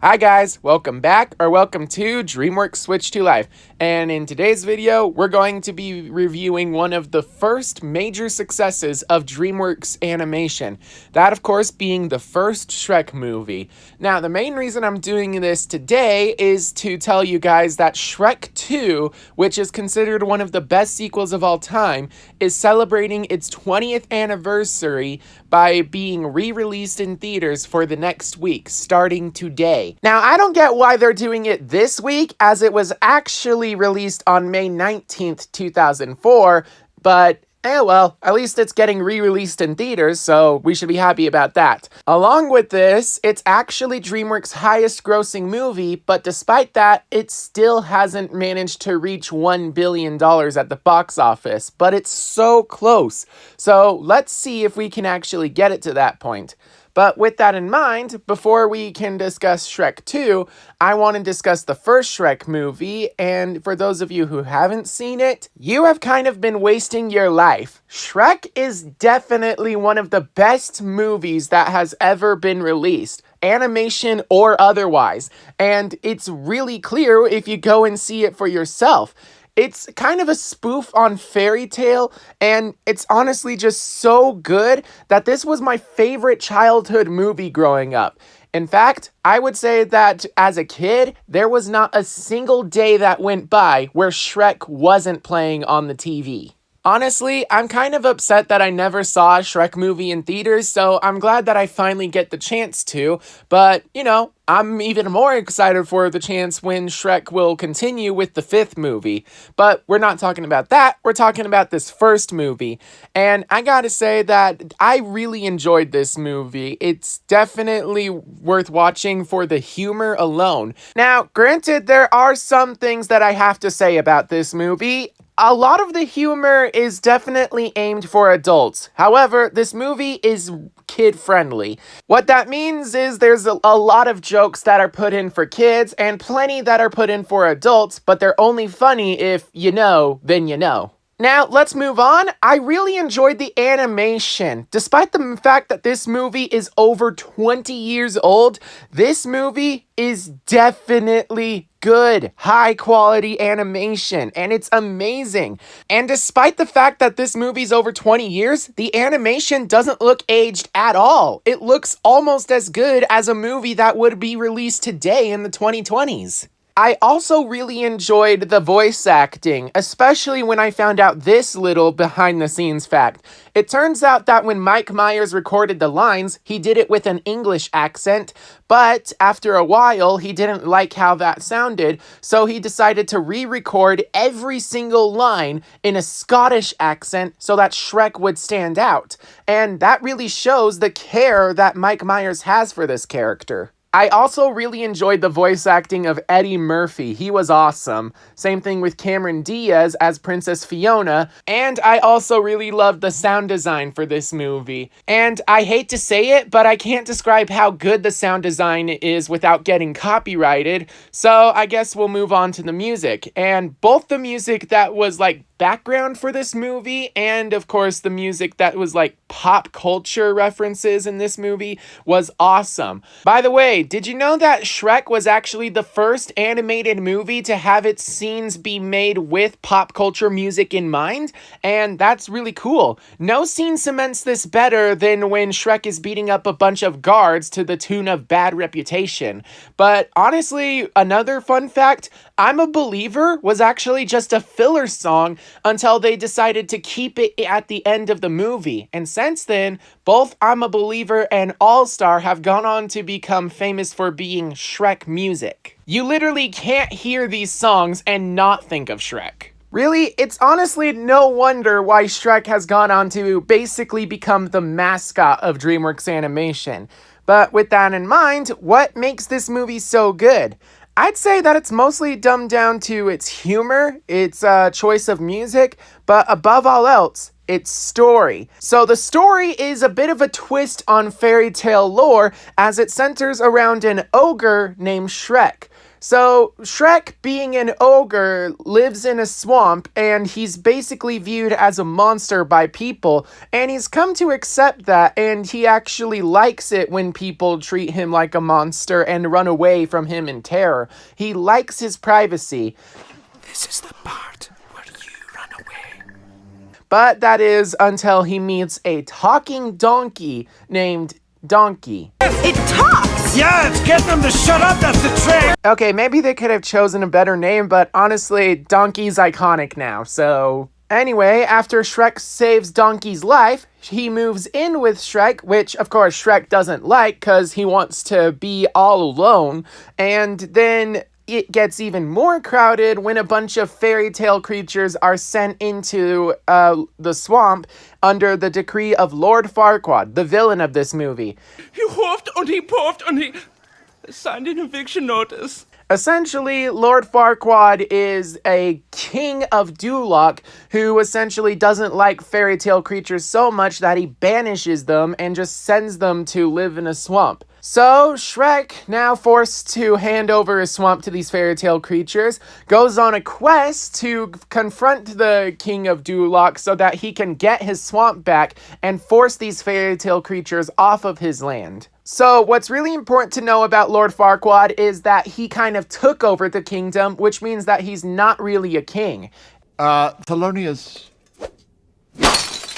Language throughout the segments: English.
Hi guys, welcome back or welcome to DreamWorks Switch to Life. And in today's video, we're going to be reviewing one of the first major successes of DreamWorks animation. That of course being the first Shrek movie. Now the main reason I'm doing this today is to tell you guys that Shrek 2, which is considered one of the best sequels of all time, is celebrating its 20th anniversary by being re-released in theaters for the next week, starting today. Now, I don't get why they're doing it this week, as it was actually released on May 19th, 2004, but well, at least it's getting re-released in theaters, so we should be happy about that. Along with this, it's actually DreamWorks' highest grossing movie, but despite that, it still hasn't managed to reach $1 billion at the box office, but it's so close. So let's see if we can actually get it to that point. But with that in mind, before we can discuss Shrek 2, I want to discuss the first Shrek movie, and for those of you who haven't seen it, you have kind of been wasting your life. Shrek is definitely one of the best movies that has ever been released, animation or otherwise, and it's really clear if you go and see it for yourself. It's kind of a spoof on fairy tale, and it's honestly just so good that this was my favorite childhood movie growing up. In fact, I would say that as a kid, there was not a single day that went by where Shrek wasn't playing on the TV. Honestly, I'm kind of upset that I never saw a Shrek movie in theaters, so I'm glad that I finally get the chance to, but, you know, I'm even more excited for the chance when Shrek will continue with the fifth movie. But we're not talking about that, we're talking about this first movie. And I gotta say that I really enjoyed this movie. It's definitely worth watching for the humor alone. Now, granted, there are some things that I have to say about this movie. A lot of the humor is definitely aimed for adults. However, this movie is kid-friendly. What that means is there's a lot of jokes that are put in for kids and plenty that are put in for adults, but they're only funny if you know, then you know. Now, let's move on. I really enjoyed the animation. Despite the fact that this movie is over 20 years old, this movie is definitely good, high quality animation, and it's amazing. And despite the fact that this movie's over 20 years, the animation doesn't look aged at all. It looks almost as good as a movie that would be released today in the 2020s. I also really enjoyed the voice acting, especially when I found out this little behind-the-scenes fact. It turns out that when Mike Myers recorded the lines, he did it with an English accent, but after a while, he didn't like how that sounded, so he decided to re-record every single line in a Scottish accent so that Shrek would stand out. And that really shows the care that Mike Myers has for this character. I also really enjoyed the voice acting of Eddie Murphy. He was awesome. Same thing with Cameron Diaz as Princess Fiona. And I also really loved the sound design for this movie. And I hate to say it, but I can't describe how good the sound design is without getting copyrighted. So I guess we'll move on to the music. And both the music that was like background for this movie and of course the music that was like pop culture references in this movie was awesome. By the way, did you know that Shrek was actually the first animated movie to have its scenes be made with pop culture music in mind? And that's really cool. No scene cements this better than when Shrek is beating up a bunch of guards to the tune of Bad Reputation. But honestly, another fun fact, I'm a Believer was actually just a filler song until they decided to keep it at the end of the movie. And since then, both I'm a Believer and All Star have gone on to become famous for being Shrek music. You literally can't hear these songs and not think of Shrek. Really, it's honestly no wonder why Shrek has gone on to basically become the mascot of DreamWorks Animation. But with that in mind, what makes this movie so good? I'd say that it's mostly dumbed down to its humor, its choice of music, but above all else, its story. So the story is a bit of a twist on fairy tale lore as it centers around an ogre named Shrek. So, Shrek, being an ogre, lives in a swamp, and he's basically viewed as a monster by people, and he's come to accept that, and he actually likes it when people treat him like a monster and run away from him in terror. He likes his privacy. This is the part where you run away. But that is until he meets a talking donkey named Donkey. It talks! Yeah, it's getting them to shut up, that's the trick! Okay, maybe they could have chosen a better name, but honestly, Donkey's iconic now, so... Anyway, after Shrek saves Donkey's life, he moves in with Shrek, which of course Shrek doesn't like because he wants to be all alone, and then it gets even more crowded when a bunch of fairy tale creatures are sent into the swamp under the decree of Lord Farquaad, the villain of this movie. He huffed and he puffed and he signed an eviction notice. Essentially, Lord Farquaad is a king of Duloc who essentially doesn't like fairy tale creatures so much that he banishes them and just sends them to live in a swamp. So, Shrek, now forced to hand over his swamp to these fairy tale creatures, goes on a quest to confront the king of Duloc so that he can get his swamp back and force these fairy tale creatures off of his land. So, what's really important to know about Lord Farquaad is that he kind of took over the kingdom, which means that he's not really a king. Thelonious.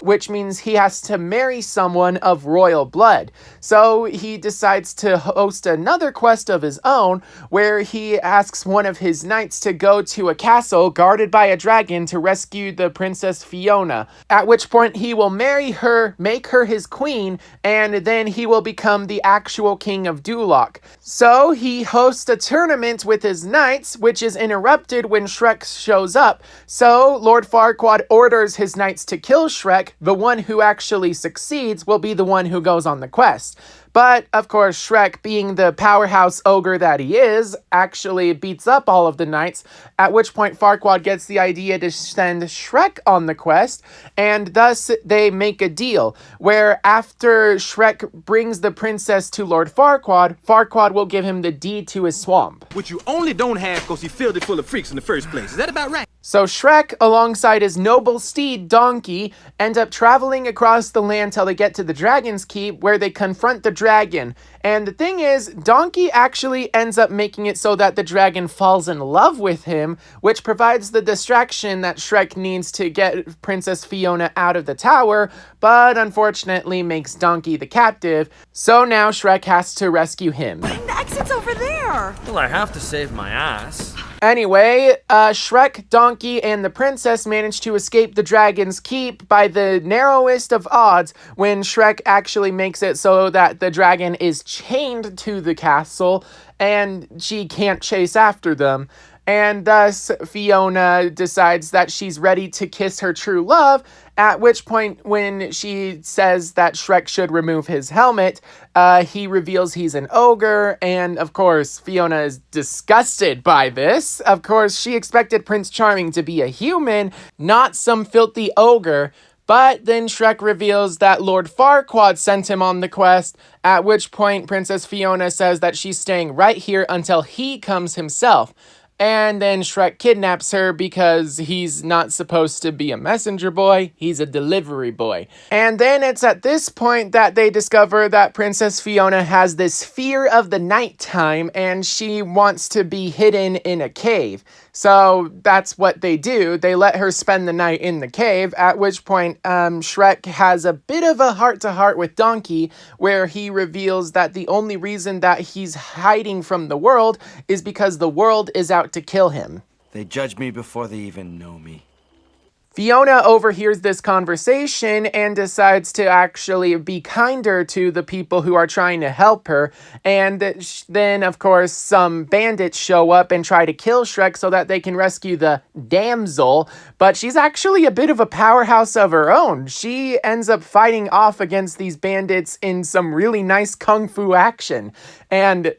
Which means he has to marry someone of royal blood. So he decides to host another quest of his own, where he asks one of his knights to go to a castle guarded by a dragon to rescue the Princess Fiona. At which point he will marry her, make her his queen, and then he will become the actual king of Duloc. So he hosts a tournament with his knights, which is interrupted when Shrek shows up. So Lord Farquaad orders his knights to kill Shrek. The one who actually succeeds will be the one who goes on the quest. But, of course, Shrek, being the powerhouse ogre that he is, actually beats up all of the knights, at which point Farquaad gets the idea to send Shrek on the quest, and thus they make a deal, where after Shrek brings the princess to Lord Farquaad, Farquaad will give him the deed to his swamp. Which you only don't have because you filled it full of freaks in the first place. Is that about right? So Shrek, alongside his noble steed, Donkey, end up traveling across the land till they get to the Dragon's Keep, where they confront the dragon. And the thing is, Donkey actually ends up making it so that the dragon falls in love with him, which provides the distraction that Shrek needs to get Princess Fiona out of the tower, but unfortunately makes Donkey the captive, so now Shrek has to rescue him. The exit's over there! Well, I have to save my ass. Anyway, Shrek, Donkey, and the princess manage to escape the Dragon's Keep by the narrowest of odds when Shrek actually makes it so that the dragon is chained to the castle and she can't chase after them. And thus, Fiona decides that she's ready to kiss her true love, at which point, when she says that Shrek should remove his helmet, he reveals he's an ogre, and of course, Fiona is disgusted by this. Of course, she expected Prince Charming to be a human, not some filthy ogre. But then Shrek reveals that Lord Farquaad sent him on the quest, at which point Princess Fiona says that she's staying right here until he comes himself. And then Shrek kidnaps her because he's not supposed to be a messenger boy, he's a delivery boy. And then it's at this point that they discover that Princess Fiona has this fear of the nighttime and she wants to be hidden in a cave. So that's what they do. They let her spend the night in the cave, at which point Shrek has a bit of a heart-to-heart with Donkey, where he reveals that the only reason that he's hiding from the world is because the world is out to kill him. They judge me before they even know me. Fiona overhears this conversation and decides to actually be kinder to the people who are trying to help her. And then, of course, some bandits show up and try to kill Shrek so that they can rescue the damsel. But she's actually a bit of a powerhouse of her own. She ends up fighting off against these bandits in some really nice kung fu action. And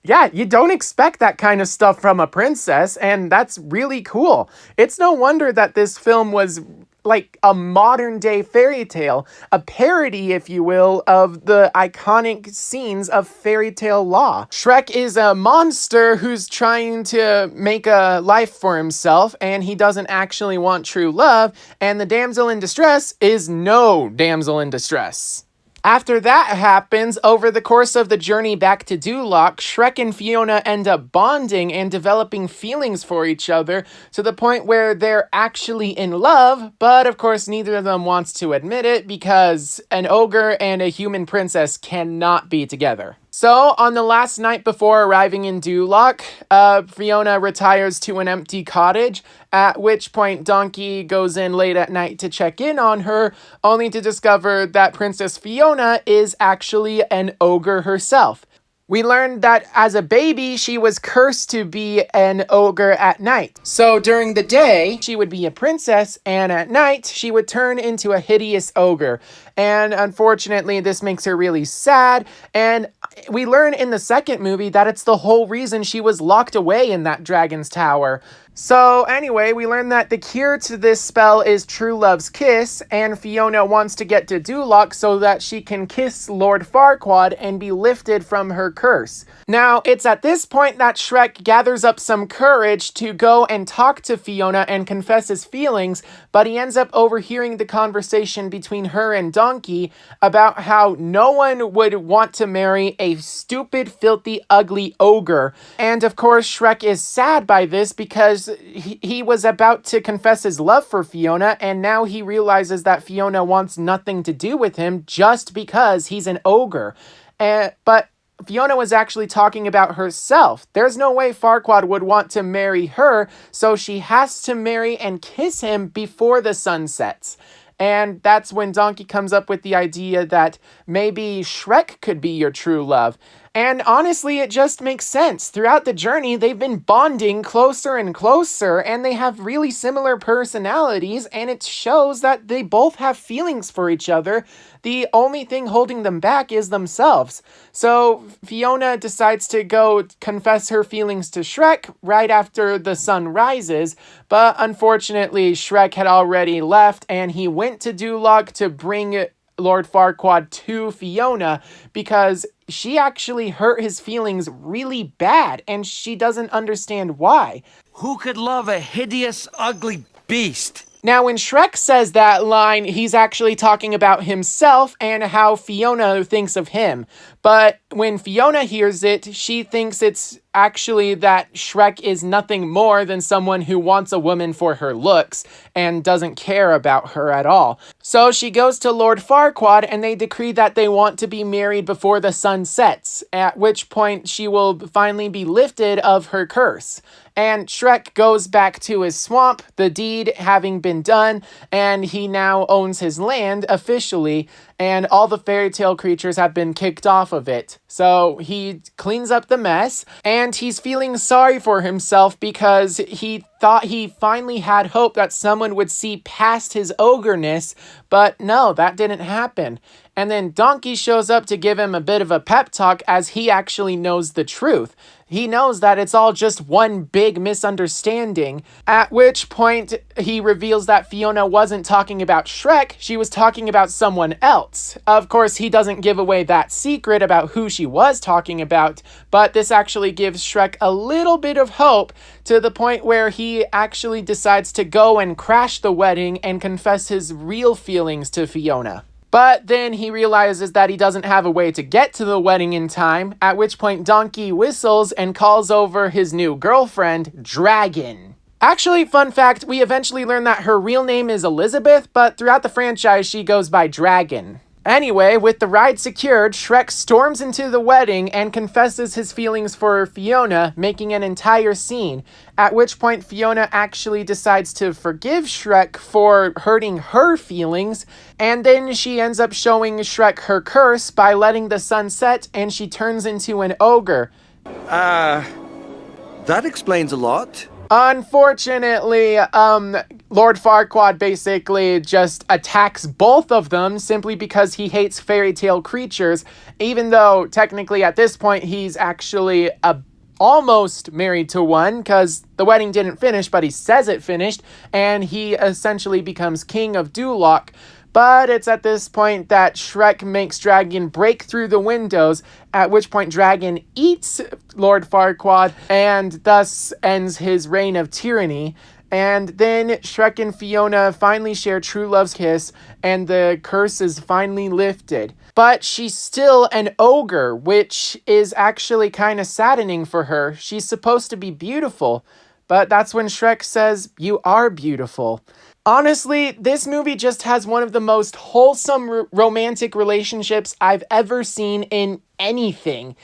yeah, you don't expect that kind of stuff from a princess, and that's really cool. It's no wonder that this film was like a modern day fairy tale, a parody, if you will, of the iconic scenes of fairy tale law. Shrek is a monster who's trying to make a life for himself, and he doesn't actually want true love, and the damsel in distress is no damsel in distress. After that happens, over the course of the journey back to Duloc, Shrek and Fiona end up bonding and developing feelings for each other to the point where they're actually in love, but of course neither of them wants to admit it because an ogre and a human princess cannot be together. So, on the last night before arriving in Duloc, Fiona retires to an empty cottage, at which point Donkey goes in late at night to check in on her, only to discover that Princess Fiona is actually an ogre herself. We learned that as a baby, she was cursed to be an ogre at night. So during the day, she would be a princess, and at night, she would turn into a hideous ogre. And unfortunately, this makes her really sad, and we learn in the second movie that it's the whole reason she was locked away in that dragon's tower. So anyway, we learn that the cure to this spell is True Love's Kiss, and Fiona wants to get to Duloc so that she can kiss Lord Farquaad and be lifted from her curse. Now, it's at this point that Shrek gathers up some courage to go and talk to Fiona and confess his feelings, but he ends up overhearing the conversation between her and Donkey about how no one would want to marry a stupid, filthy, ugly ogre. And of course, Shrek is sad by this because he was about to confess his love for Fiona, and now he realizes that Fiona wants nothing to do with him just because he's an ogre. But Fiona was actually talking about herself. There's no way Farquaad would want to marry her, so she has to marry and kiss him before the sun sets. And that's when Donkey comes up with the idea that maybe Shrek could be your true love. And honestly, it just makes sense. Throughout the journey, they've been bonding closer and closer, and they have really similar personalities, and it shows that they both have feelings for each other. The only thing holding them back is themselves. So Fiona decides to go confess her feelings to Shrek right after the sun rises, but unfortunately, Shrek had already left, and he went to Duloc to bring Lord Farquaad to Fiona because she actually hurt his feelings really bad, and she doesn't understand why. Who could love a hideous, ugly beast? Now, when Shrek says that line, he's actually talking about himself and how Fiona thinks of him. But when Fiona hears it, she thinks it's actually that Shrek is nothing more than someone who wants a woman for her looks and doesn't care about her at all. So she goes to Lord Farquaad and they decree that they want to be married before the sun sets, at which point she will finally be lifted of her curse. And Shrek goes back to his swamp, the deed having been done, and he now owns his land officially, and all the fairy tale creatures have been kicked off of it. So he cleans up the mess, and he's feeling sorry for himself because he thought he finally had hope that someone would see past his ogreness, but no, that didn't happen. And then Donkey shows up to give him a bit of a pep talk as he actually knows the truth. He knows that it's all just one big misunderstanding, at which point he reveals that Fiona wasn't talking about Shrek, she was talking about someone else. Of course, he doesn't give away that secret about who she was talking about, but this actually gives Shrek a little bit of hope to the point where he actually decides to go and crash the wedding and confess his real feelings to Fiona. But then he realizes that he doesn't have a way to get to the wedding in time, at which point Donkey whistles and calls over his new girlfriend, Dragon. Actually, fun fact, we eventually learn that her real name is Elizabeth, but throughout the franchise she goes by Dragon. Anyway, with the ride secured, Shrek storms into the wedding and confesses his feelings for Fiona, making an entire scene, at which point Fiona actually decides to forgive Shrek for hurting her feelings, and then she ends up showing Shrek her curse by letting the sun set, and she turns into an ogre. That explains a lot. Unfortunately, Lord Farquaad basically just attacks both of them simply because he hates fairy tale creatures, even though technically at this point he's actually a almost married to one because the wedding didn't finish, but he says it finished, and he essentially becomes king of Duloc. But it's at this point that Shrek makes Dragon break through the windows, at which point Dragon eats Lord Farquaad and thus ends his reign of tyranny. And then Shrek and Fiona finally share true love's kiss, and the curse is finally lifted. But she's still an ogre, which is actually kind of saddening for her. She's supposed to be beautiful, but that's when Shrek says, "You are beautiful." Honestly, this movie just has one of the most wholesome romantic relationships I've ever seen in anything.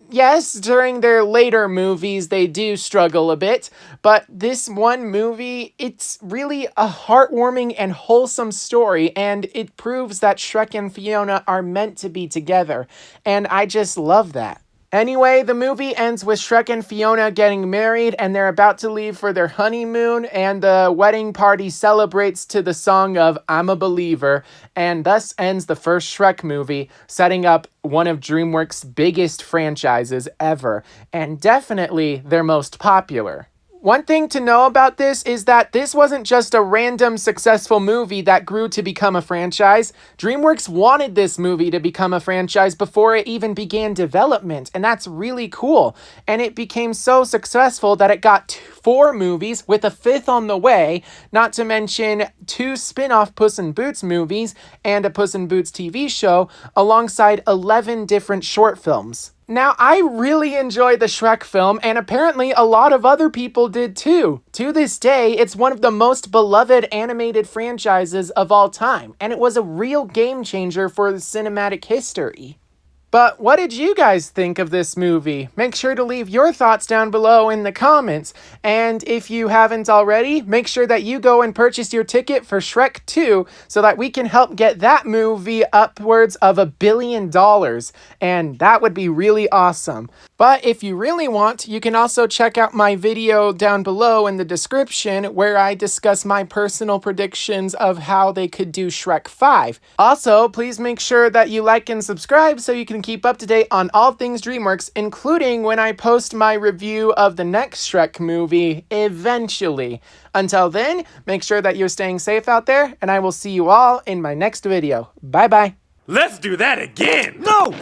Yes, during their later movies, they do struggle a bit, but this one movie, it's really a heartwarming and wholesome story, and it proves that Shrek and Fiona are meant to be together, and I just love that. Anyway, the movie ends with Shrek and Fiona getting married, and they're about to leave for their honeymoon, and the wedding party celebrates to the song of "I'm a Believer," and thus ends the first Shrek movie, setting up one of DreamWorks' biggest franchises ever, and definitely their most popular. One thing to know about this is that this wasn't just a random successful movie that grew to become a franchise. DreamWorks wanted this movie to become a franchise before it even began development, and that's really cool. And it became so successful that it got 4 movies with a 5th on the way, not to mention 2 spin-off Puss in Boots movies and a Puss in Boots TV show, alongside 11 different short films. Now, I really enjoyed the Shrek film, and apparently a lot of other people did too. To this day, it's one of the most beloved animated franchises of all time, and it was a real game changer for the cinematic history. But what did you guys think of this movie? Make sure to leave your thoughts down below in the comments. And if you haven't already, make sure that you go and purchase your ticket for Shrek 2 so that we can help get that movie upwards of $1 billion. And that would be really awesome. But if you really want, you can also check out my video down below in the description where I discuss my personal predictions of how they could do Shrek 5. Also, please make sure that you like and subscribe so you can keep up to date on all things DreamWorks, including when I post my review of the next Shrek movie eventually. Until then, make sure that you're staying safe out there, and I will see you all in my next video. Bye bye. Let's do that again! No!